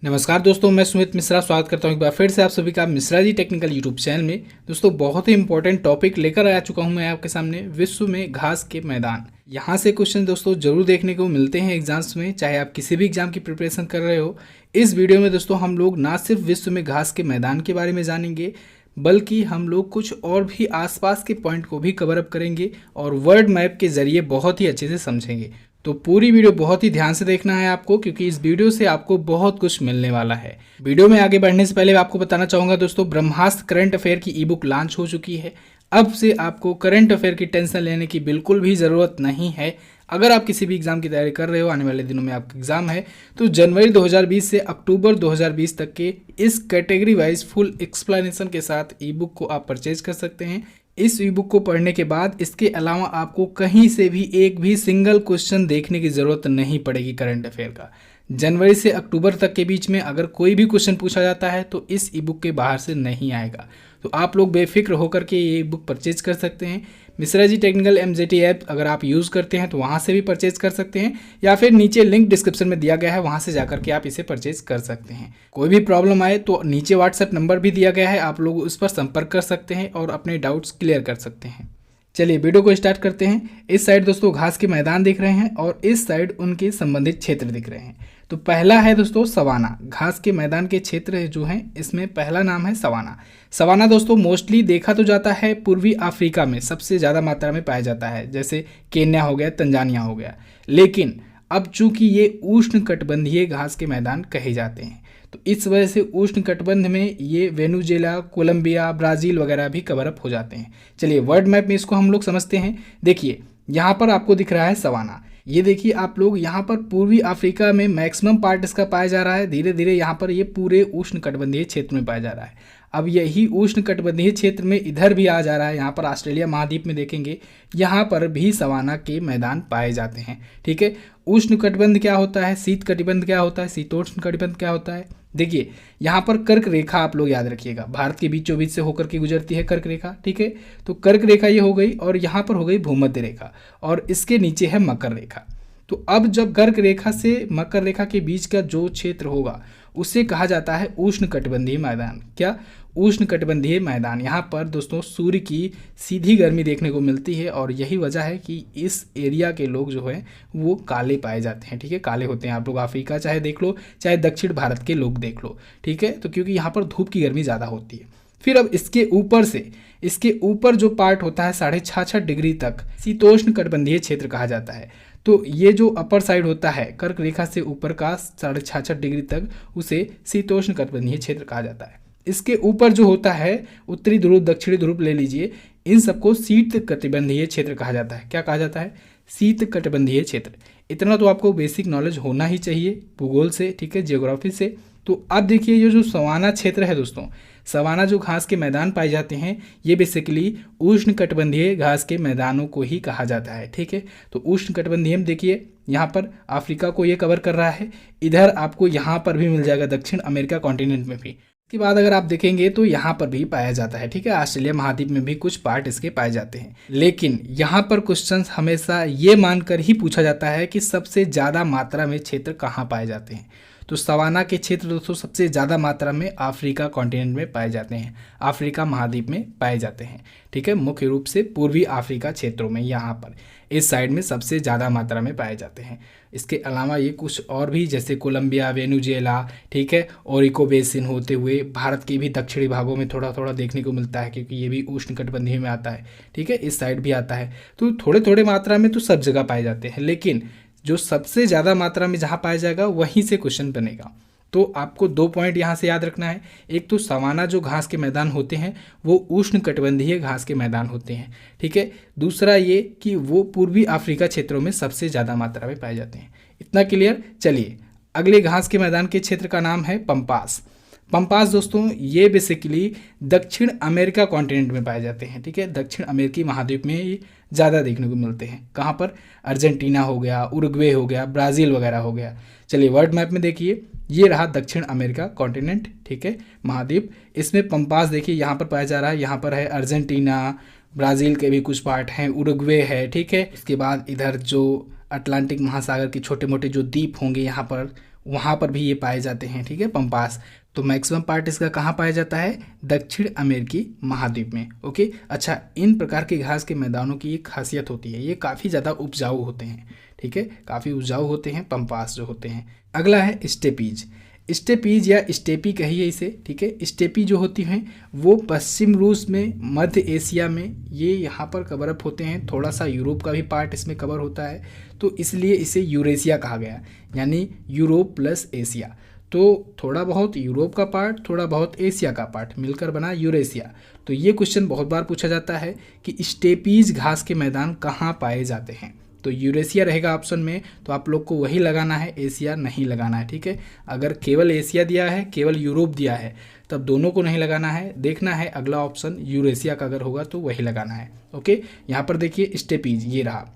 नमस्कार दोस्तों, मैं सुमित मिश्रा स्वागत करता हूं एक बार फिर से आप सभी का Mishra ji technical YouTube channel में। दोस्तों, बहुत ही इंपॉर्टेंट टॉपिक लेकर आ चुका हूं मैं आपके सामने, विश्व में घास के मैदान। यहां से क्वेश्चन दोस्तों जरूर देखने को मिलते हैं एग्जाम्स में, चाहे आप किसी भी एग्जाम की प्रिपरेशन कर रहे हो। इस वीडियो में दोस्तों हम लोग ना सिर्फ विश्व में घास के मैदान के बारे में जानेंगे, बल्कि हम लोग कुछ और भी आसपास के पॉइंट को भी कवर अप करेंगे और वर्ल्ड मैप के जरिए बहुत ही अच्छे से समझेंगे। तो पूरी वीडियो बहुत ही ध्यान से देखना है आपको, क्योंकि इस वीडियो से आपको बहुत कुछ मिलने वाला है। वीडियो में आगे बढ़ने से पहले आपको बताना चाहूंगा दोस्तों, ब्रह्मास्त्र करंट अफेयर की ई बुक लॉन्च हो चुकी है। अब से आपको करंट अफेयर की टेंशन लेने की बिल्कुल भी ज़रूरत नहीं है। अगर आप किसी भी एग्जाम की तैयारी कर रहे हो, आने वाले दिनों में आपका एग्जाम है, तो जनवरी 2020 से अक्टूबर 2020 तक के इस कैटेगरी वाइज फुल एक्सप्लेनेशन के साथ ई बुक को आप परचेज कर सकते हैं। इस ई बुक को पढ़ने के बाद इसके अलावा आपको कहीं से भी एक भी सिंगल क्वेश्चन देखने की ज़रूरत नहीं पड़ेगी करंट अफेयर का। जनवरी से अक्टूबर तक के बीच में अगर कोई भी क्वेश्चन पूछा जाता है तो इस ई बुक के बाहर से नहीं आएगा। तो आप लोग बेफिक्र होकर के ये बुक परचेज कर सकते हैं। Mishra ji technical MJT app अगर आप यूज़ करते हैं तो वहाँ से भी परचेज कर सकते हैं, या फिर नीचे लिंक डिस्क्रिप्शन में दिया गया है, वहाँ से जाकर के आप इसे परचेज कर सकते हैं। कोई भी प्रॉब्लम आए तो नीचे व्हाट्सएप नंबर भी दिया गया है, आप लोग उस पर संपर्क कर सकते हैं और अपने डाउट्स क्लियर कर सकते हैं। चलिए वीडियो को स्टार्ट करते हैं। इस साइड दोस्तों घास के मैदान दिख रहे हैं और इस साइड उनके संबंधित क्षेत्र दिख रहे हैं। तो पहला है दोस्तों सवाना। घास के मैदान के क्षेत्र जो हैं इसमें पहला नाम है सवाना। सवाना दोस्तों मोस्टली देखा तो जाता है पूर्वी अफ्रीका में सबसे ज़्यादा मात्रा में पाया जाता है, जैसे केन्या हो गया, तंजानिया हो गया। लेकिन अब चूंकि ये उष्णकटिबंधीय घास के मैदान कहे जाते हैं, तो इस वजह से उष्णकटिबंध में ये वेनेजुएला, कोलंबिया, ब्राज़ील वगैरह भी कवर अप हो जाते हैं। चलिए वर्ल्ड मैप में इसको हम लोग समझते हैं। देखिए यहाँ पर आपको दिख रहा है सवाना। ये देखिए आप लोग, यहाँ पर पूर्वी अफ्रीका में मैक्सिमम पार्ट इसका पाया जा रहा है। धीरे धीरे यहाँ पर ये पूरे उष्णकटिबंधीय क्षेत्र में पाया जा रहा है। अब यही उष्णकटिबंधीय क्षेत्र में इधर भी आ जा रहा है। यहाँ पर ऑस्ट्रेलिया महाद्वीप में देखेंगे, यहाँ पर भी सवाना के मैदान पाए जाते हैं। ठीक है, उष्णकटिबंध क्या होता है, शीत कटिबंध क्या होता है, शीतोष्ण कटिबंध क्या होता है। देखिए यहाँ पर कर्क रेखा आप लोग याद रखिएगा, भारत के बीचों बीच से होकर के गुजरती है कर्क रेखा। ठीक है, तो कर्क रेखा ये हो गई और यहाँ पर हो गई भूमध्य रेखा और इसके नीचे है मकर रेखा। तो अब जब कर्क रेखा से मकर रेखा के बीच का जो क्षेत्र होगा उसे कहा जाता है उष्णकटिबंधीय मैदान। क्या? उष्णकटिबंधीय मैदान। यहाँ पर दोस्तों सूर्य की सीधी गर्मी देखने को मिलती है और यही वजह है कि इस एरिया के लोग जो है वो काले पाए जाते हैं। ठीक है, काले होते हैं। आप लोग अफ्रीका चाहे देख लो, चाहे दक्षिण भारत के लोग देख लो। ठीक है, तो क्योंकि यहाँ पर धूप की गर्मी ज़्यादा होती है। फिर अब इसके ऊपर से, इसके ऊपर जो पार्ट होता है 66.5 डिग्री तक शीतोष्ण कटिबंधीय क्षेत्र कहा जाता है। तो ये जो अपर साइड होता है कर्क रेखा से ऊपर का 66.5 डिग्री तक, उसे शीतोष्ण कटिबंधीय क्षेत्र कहा जाता है। इसके ऊपर जो होता है उत्तरी ध्रुव, दक्षिणी ध्रुव ले लीजिए, इन सबको शीत कटिबंधीय क्षेत्र कहा जाता है। क्या कहा जाता है? शीत कटिबंधीय क्षेत्र। इतना तो आपको बेसिक नॉलेज होना ही चाहिए भूगोल से, ठीक है, जियोग्राफी से। तो अब देखिए ये जो सवाना क्षेत्र है दोस्तों, सवाना जो घास के मैदान पाए जाते हैं, ये बेसिकली उष्णकटिबंधीय घास के मैदानों को ही कहा जाता है। ठीक है, तो उष्णकटिबंधीय में देखिए यहाँ पर अफ्रीका को ये कवर कर रहा है, इधर आपको यहाँ पर भी मिल जाएगा, दक्षिण अमेरिका कॉन्टिनेंट में भी। इसके बाद अगर आप देखेंगे तो यहाँ पर भी पाया जाता है। ठीक है, ऑस्ट्रेलिया महाद्वीप में भी कुछ पार्ट इसके पाए जाते हैं। लेकिन यहाँ पर क्वेश्चन हमेशा ये मानकर ही पूछा जाता है कि सबसे ज़्यादा मात्रा में क्षेत्र कहाँ पाए जाते हैं। तो सवाना के क्षेत्र दोस्तों सबसे ज़्यादा मात्रा में अफ्रीका कॉन्टिनेंट में पाए जाते हैं, अफ्रीका महाद्वीप में पाए जाते हैं। ठीक है, मुख्य रूप से पूर्वी अफ्रीका क्षेत्रों में, यहाँ पर इस साइड में सबसे ज़्यादा मात्रा में पाए जाते हैं। इसके अलावा ये कुछ और भी, जैसे कोलंबिया, वेनेजुएला, ठीक है, ओरिको बेसिन होते हुए भारत के भी दक्षिणी भागों में थोड़ा थोड़ा देखने को मिलता है, क्योंकि ये भी उष्णकटिबंधीय में आता है। ठीक है, इस साइड भी आता है। तो थोड़े थोड़े मात्रा में तो सब जगह पाए जाते हैं, लेकिन जो सबसे ज़्यादा मात्रा में जहाँ पाया जाएगा वहीं से क्वेश्चन बनेगा। तो आपको 2 पॉइंट यहाँ से याद रखना है। एक तो सवाना जो घास के मैदान होते हैं वो उष्णकटिबंधीय घास के मैदान होते हैं। ठीक है, दूसरा ये कि वो पूर्वी अफ्रीका क्षेत्रों में सबसे ज़्यादा मात्रा में पाए जाते हैं। इतना क्लियर। चलिए अगले घास के मैदान के क्षेत्र का नाम है पंपास। पंपास दोस्तों ये बेसिकली दक्षिण अमेरिका कॉन्टिनेंट में पाए जाते हैं। ठीक है, दक्षिण अमेरिकी महाद्वीप में ये ज़्यादा देखने को मिलते हैं। कहाँ पर? अर्जेंटीना हो गया, उरुग्वे हो गया, ब्राज़ील वगैरह हो गया। चलिए वर्ल्ड मैप में देखिए, ये रहा दक्षिण अमेरिका कॉन्टिनेंट। ठीक है, महाद्वीप। इसमें पंपास देखिए यहाँ पर पाया जा रहा है। यहाँ पर है अर्जेंटीना, ब्राज़ील के भी कुछ पार्ट हैं, उरुग्वे है। ठीक है, इसके बाद इधर जो अटलांटिक महासागर के छोटे मोटे जो द्वीप होंगे यहाँ पर वहाँ पर भी ये पाए जाते हैं, ठीक है, पंपास। तो मैक्सिमम पार्ट इसका कहाँ पाया जाता है? दक्षिण अमेरिकी महाद्वीप में। ओके, अच्छा, इन प्रकार के घास के मैदानों की एक खासियत होती है, ये काफ़ी ज़्यादा उपजाऊ होते हैं, ठीक है, काफ़ी उपजाऊ होते हैं पंपास जो होते हैं। अगला है स्टेपीज। स्टेपीज या स्टेपी कहिए इसे, ठीक है। स्टेपी जो होती हैं वो पश्चिम रूस में, मध्य एशिया में ये यहाँ पर कवर अप होते हैं। थोड़ा सा यूरोप का भी पार्ट इसमें कवर होता है, तो इसलिए इसे यूरेशिया कहा गया, यानी यूरोप प्लस एशिया। तो थोड़ा बहुत यूरोप का पार्ट, थोड़ा बहुत एशिया का पार्ट मिलकर बना यूरेशिया। तो ये क्वेश्चन बहुत बार पूछा जाता है कि स्टेपीज घास के मैदान कहाँ पाए जाते हैं। तो यूरेशिया रहेगा ऑप्शन में, तो आप लोग को वही लगाना है, एशिया नहीं लगाना है, ठीक है। अगर केवल एशिया दिया है, केवल यूरोप दिया है, तब दोनों को नहीं लगाना है, देखना है अगला ऑप्शन यूरेशिया का अगर होगा तो वही लगाना है। ओके, यहाँ पर देखिए स्टेपीज ये रहा,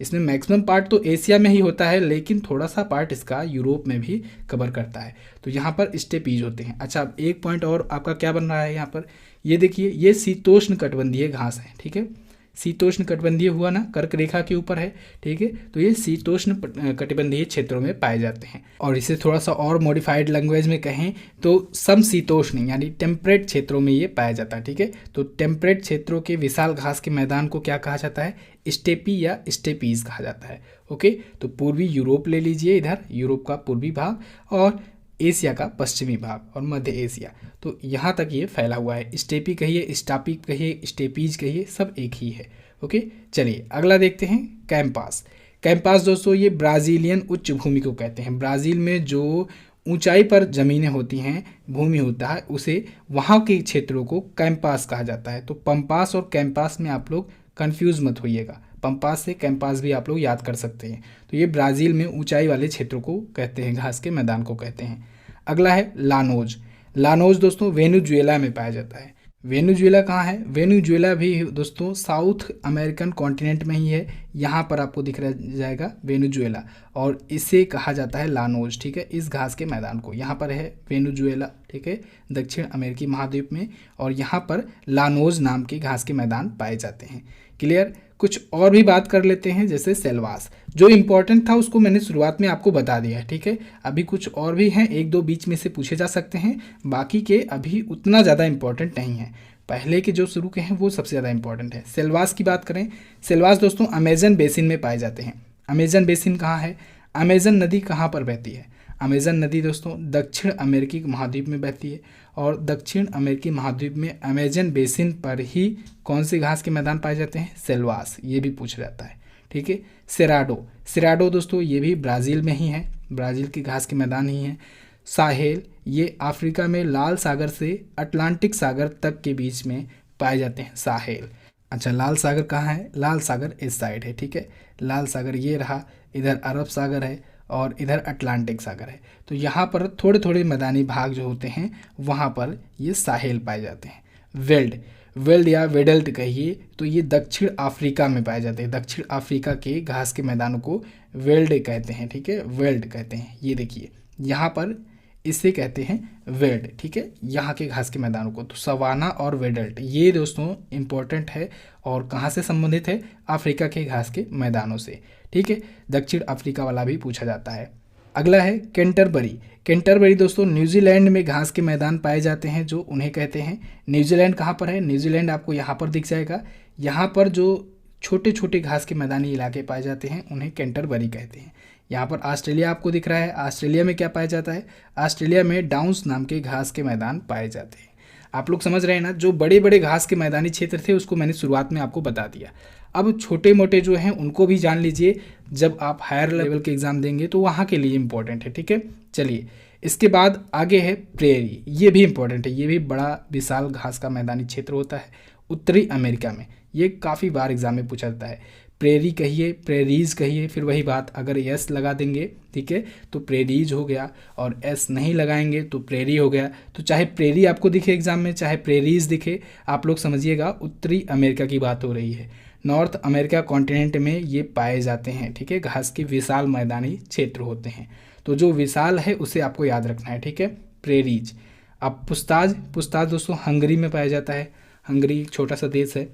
इसमें मैक्सिमम पार्ट तो एशिया में ही होता है, लेकिन थोड़ा सा पार्ट इसका यूरोप में भी कवर करता है, तो यहाँ पर स्टेपीज होते हैं। अच्छा, एक पॉइंट और आपका क्या बन रहा है यहाँ पर, ये देखिए ये शीतोष्ण कटिबंधीय घास है, ठीक है। शीतोष्ण कटिबंधीय हुआ ना, कर्क रेखा के ऊपर है, ठीक है। तो ये शीतोष्ण कटिबंधीय क्षेत्रों में पाए जाते हैं। और इसे थोड़ा सा और मॉडिफाइड लैंग्वेज में कहें तो समशीतोष्ण यानी टेम्परेट क्षेत्रों में ये पाया जाता है, ठीक है। तो टेम्परेट क्षेत्रों के विशाल घास के मैदान को क्या कहा जाता है? स्टेपी या स्टेपीज कहा जाता है। ओके, तो पूर्वी यूरोप ले लीजिए, इधर यूरोप का पूर्वी भाग, और एशिया का पश्चिमी भाग, और मध्य एशिया, तो यहाँ तक ये फैला हुआ है। स्टेपी कहिए, स्टापी कहिए, स्टेपीज कहिए, सब एक ही है। ओके, चलिए अगला देखते हैं, कैंपास। कैंपास दोस्तों ये ब्राज़ीलियन उच्च भूमि को कहते हैं। ब्राज़ील में जो ऊंचाई पर ज़मीनें होती हैं, भूमि होता है, उसे वहाँ के क्षेत्रों को कैंपास कहा जाता है। तो पंपास और कैंपास में आप लोग कन्फ्यूज़ मत होइएगा, पंपास से कैंपास भी आप लोग याद कर सकते हैं। तो ये ब्राज़ील में ऊंचाई वाले क्षेत्रों को कहते हैं, घास के मैदान को कहते हैं। अगला है लानोज। लानोज दोस्तों वेनेजुएला में पाया जाता है। वेनेजुएला कहाँ है? वेनेजुएला भी दोस्तों साउथ अमेरिकन कॉन्टिनेंट में ही है, यहाँ पर आपको दिख रहा जाएगा वेनेजुएला, और इसे कहा जाता है लानोज, ठीक है। इस घास के मैदान को, यहाँ पर है वेनेजुएला, ठीक है, दक्षिण अमेरिकी महाद्वीप में, और यहाँ पर लानोज नाम के घास के मैदान पाए जाते हैं। क्लियर? कुछ और भी बात कर लेते हैं, जैसे सेल्वास। जो इम्पोर्टेंट था उसको मैंने शुरुआत में आपको बता दिया है, ठीक है। अभी कुछ और भी हैं, एक दो बीच में से पूछे जा सकते हैं, बाकी के अभी उतना ज़्यादा इम्पोर्टेंट नहीं है। पहले के जो शुरू के हैं वो सबसे ज़्यादा इंपॉर्टेंट है। सेल्वास की बात करें, सेल्वास दोस्तों अमेजन बेसिन में पाए जाते हैं। अमेजन बेसिन कहाँ है? अमेजन नदी कहाँ पर बहती है? अमेजन नदी दोस्तों दक्षिण अमेरिकी महाद्वीप में बहती है, और दक्षिण अमेरिकी महाद्वीप में अमेजन बेसिन पर ही कौन से घास के मैदान पाए जाते हैं? सेल्वास, ये भी पूछा जाता है, ठीक है। सेराडो, सेराडो दोस्तों ये भी ब्राज़ील में ही है, ब्राज़ील की घास के मैदान ही हैं। साहेल, ये अफ्रीका में लाल सागर से अटलांटिक सागर तक के बीच में पाए जाते हैं, साहेल। अच्छा, लाल सागर कहाँ है? लाल सागर इस साइड है, ठीक है। लाल सागर ये रहा, इधर अरब सागर है और इधर अटलांटिक सागर है। तो यहाँ पर थोड़े थोड़े मैदानी भाग जो होते हैं वहाँ पर ये साहेल पाए जाते हैं। वेल्ड, वेल्ड या वेडल्ट कहिए, तो ये दक्षिण अफ्रीका में पाए जाते हैं। दक्षिण अफ्रीका के घास के मैदानों को वेल्ड कहते हैं, ठीक है, वेल्ड कहते हैं। ये देखिए यहाँ पर इसे कहते हैं वेल्ड, ठीक है, यहाँ के घास के मैदानों को। तो सवाना और वेडल्ट ये दोस्तों इंपॉर्टेंट है, और कहाँ से संबंधित है? अफ्रीका के घास के मैदानों से, ठीक है। दक्षिण अफ्रीका वाला भी पूछा जाता है। अगला है कैंटरबरी। कैंटरबरी दोस्तों न्यूजीलैंड में घास के मैदान पाए जाते हैं, जो उन्हें कहते हैं। न्यूजीलैंड कहाँ पर है? न्यूजीलैंड आपको यहाँ पर दिख जाएगा। यहाँ पर जो छोटे छोटे घास के मैदानी इलाके पाए जाते हैं उन्हें कैंटरबरी कहते हैं। यहाँ पर ऑस्ट्रेलिया आपको दिख रहा है, ऑस्ट्रेलिया में क्या पाया जाता है? ऑस्ट्रेलिया में डाउन्स नाम के घास के मैदान पाए जाते हैं। आप लोग समझ रहे हैं ना, जो बड़े बड़े घास के मैदानी क्षेत्र थे उसको मैंने शुरुआत में आपको बता दिया। अब छोटे मोटे जो हैं उनको भी जान लीजिए, जब आप हायर लेवल के एग्ज़ाम देंगे तो वहाँ के लिए इम्पोर्टेंट है, ठीक है। चलिए इसके बाद आगे है प्रेरी, ये भी इम्पोर्टेंट है। ये भी बड़ा विशाल घास का मैदानी क्षेत्र होता है उत्तरी अमेरिका में, ये काफ़ी बार एग्जाम में पूछा जाता है। प्रेरी कहिए, प्रेरीज कहिए, फिर वही बात, अगर एस लगा देंगे, ठीक है, तो प्रेरीज हो गया, और एस नहीं लगाएंगे तो प्रेरी हो गया। तो चाहे प्रेरी आपको दिखे एग्जाम में, चाहे प्रेरीज दिखे, आप लोग समझिएगा उत्तरी अमेरिका की बात हो रही है। नॉर्थ अमेरिका कॉन्टिनेंट में ये पाए जाते हैं, ठीक है, घास के विशाल मैदानी क्षेत्र होते हैं। तो जो विशाल है उसे आपको याद रखना है, ठीक है, प्रेरीज। अब पुस्ताज, पुस्ताज दोस्तों हंगरी में पाया जाता है। हंगरी एक छोटा सा देश है।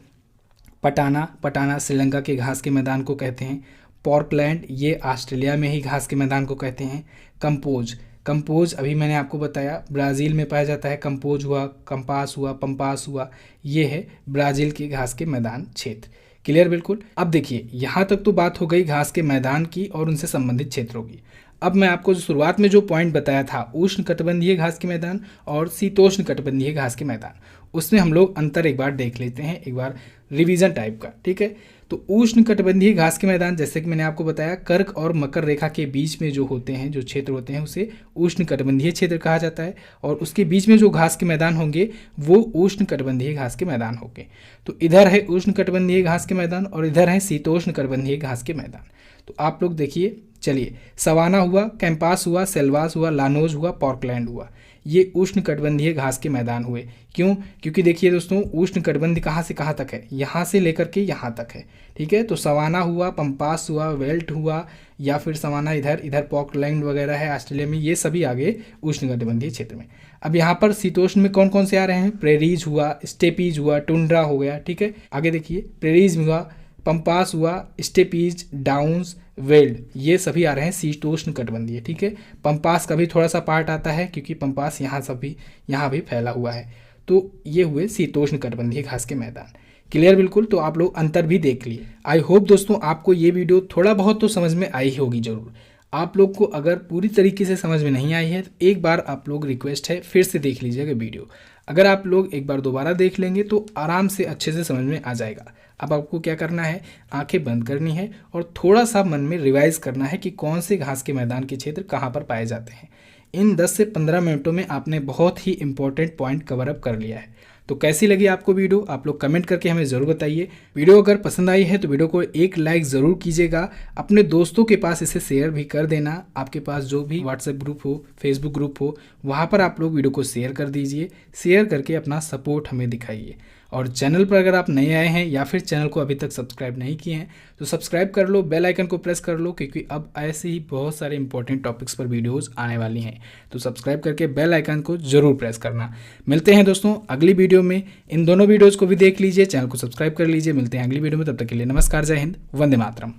पटाना, पटाना श्रीलंका के घास के मैदान को कहते हैं। पॉर्कलैंड, ये ऑस्ट्रेलिया में ही घास के मैदान को कहते हैं। कंपोज अभी मैंने आपको बताया ब्राज़ील में पाया जाता है। कंपोज हुआ, कंपास हुआ, पंपास हुआ, ये है ब्राज़ील के घास के मैदान क्षेत्र। क्लियर बिल्कुल। अब देखिए यहाँ तक तो बात हो गई घास के मैदान की और उनसे संबंधित क्षेत्रों की। अब मैं आपको शुरुआत में जो पॉइंट बताया था उष्ण कटिबंधीय घास के मैदान और शीतोष्ण कटिबंधीय घास के मैदान, उसमें हम लोग अंतर एक बार देख लेते हैं, एक बार रिवीजन टाइप का। ठीक है, तो उष्ण कटिबंधीय घास के मैदान जैसे कि मैंने आपको बताया कर्क और मकर रेखा के बीच में जो होते हैं, जो क्षेत्र होते हैं, उसे उष्ण कटिबंधीय क्षेत्र कहा जाता है। और उसके बीच में जो घास के मैदान होंगे वो उष्ण कटिबंधीय घास के मैदान होंगे। तो इधर है उष्ण कटिबंधीय घास के मैदान और इधर है शीतोष्ण कटिबंधीय घास के मैदान। तो आप लोग देखिए, चलिए, सवाना हुआ, कैंपास हुआ, सेल्वास हुआ, लानोज हुआ, पॉर्कलैंड हुआ, ये उष्ण कटिबंधीय घास के मैदान हुए। क्यों? क्योंकि देखिए दोस्तों, उष्ण कटिबंध कहाँ से कहाँ तक है, यहाँ से लेकर के यहाँ तक है। ठीक है, तो सवाना हुआ, पंपास हुआ, वेल्ट हुआ, या फिर सवाना इधर पॉर्कलैंड वगैरह है ऑस्ट्रेलिया में, ये सभी आगे उष्ण कटिबंधीय क्षेत्र में। अब यहाँ पर शीतोष्ण में कौन कौन से आ रहे हैं? प्रेरीज हुआ, स्टेपीज हुआ, टुंड्रा हो गया। ठीक है, आगे देखिए, प्रेरीज हुआ, पंपास हुआ, स्टेपीज, डाउन्स, वेल्ड, ये सभी आ रहे हैं शीतोष्ण कटिबंधीय। ठीक है, पंपास का भी थोड़ा सा पार्ट आता है क्योंकि पंपास यहाँ भी फैला हुआ है। तो ये हुए शीतोष्ण कटिबंधीय घास के मैदान। क्लियर बिल्कुल। तो आप लोग अंतर भी देख लिए। आई होप दोस्तों आपको ये वीडियो थोड़ा बहुत तो समझ में आई होगी जरूर। आप लोग को अगर पूरी तरीके से समझ में नहीं आई है तो एक बार आप लोग, रिक्वेस्ट है, फिर से देख लीजिएगा वीडियो। अगर आप लोग एक बार दोबारा देख लेंगे तो आराम से अच्छे से समझ में आ जाएगा। अब आपको क्या करना है, आंखें बंद करनी है और थोड़ा सा मन में रिवाइज करना है कि कौन से घास के मैदान के क्षेत्र कहाँ पर पाए जाते हैं। इन 10 से 15 मिनटों में आपने बहुत ही इंपॉर्टेंट पॉइंट कवर अप कर लिया है। तो कैसी लगी आपको वीडियो, आप लोग कमेंट करके हमें ज़रूर बताइए। वीडियो अगर पसंद आई है तो वीडियो को एक लाइक ज़रूर कीजिएगा। अपने दोस्तों के पास इसे शेयर भी कर देना। आपके पास जो भी व्हाट्सएप ग्रुप हो, फेसबुक ग्रुप हो, वहाँ पर आप लोग वीडियो को शेयर कर दीजिए। शेयर करके अपना सपोर्ट हमें दिखाइए। और चैनल पर अगर आप नए आए हैं या फिर चैनल को अभी तक सब्सक्राइब नहीं किए हैं तो सब्सक्राइब कर लो, बेल आइकन को प्रेस कर लो, क्योंकि अब ऐसे ही बहुत सारे इंपॉर्टेंट टॉपिक्स पर वीडियोस आने वाली हैं। तो सब्सक्राइब करके बेल आइकन को जरूर प्रेस करना। मिलते हैं दोस्तों अगली वीडियो में। इन दोनों वीडियोज़ को भी देख लीजिए, चैनल को सब्सक्राइब कर लीजिए। मिलते हैं अगली वीडियो में, तब तक के लिए नमस्कार, जय हिंद, वंदे मातरम।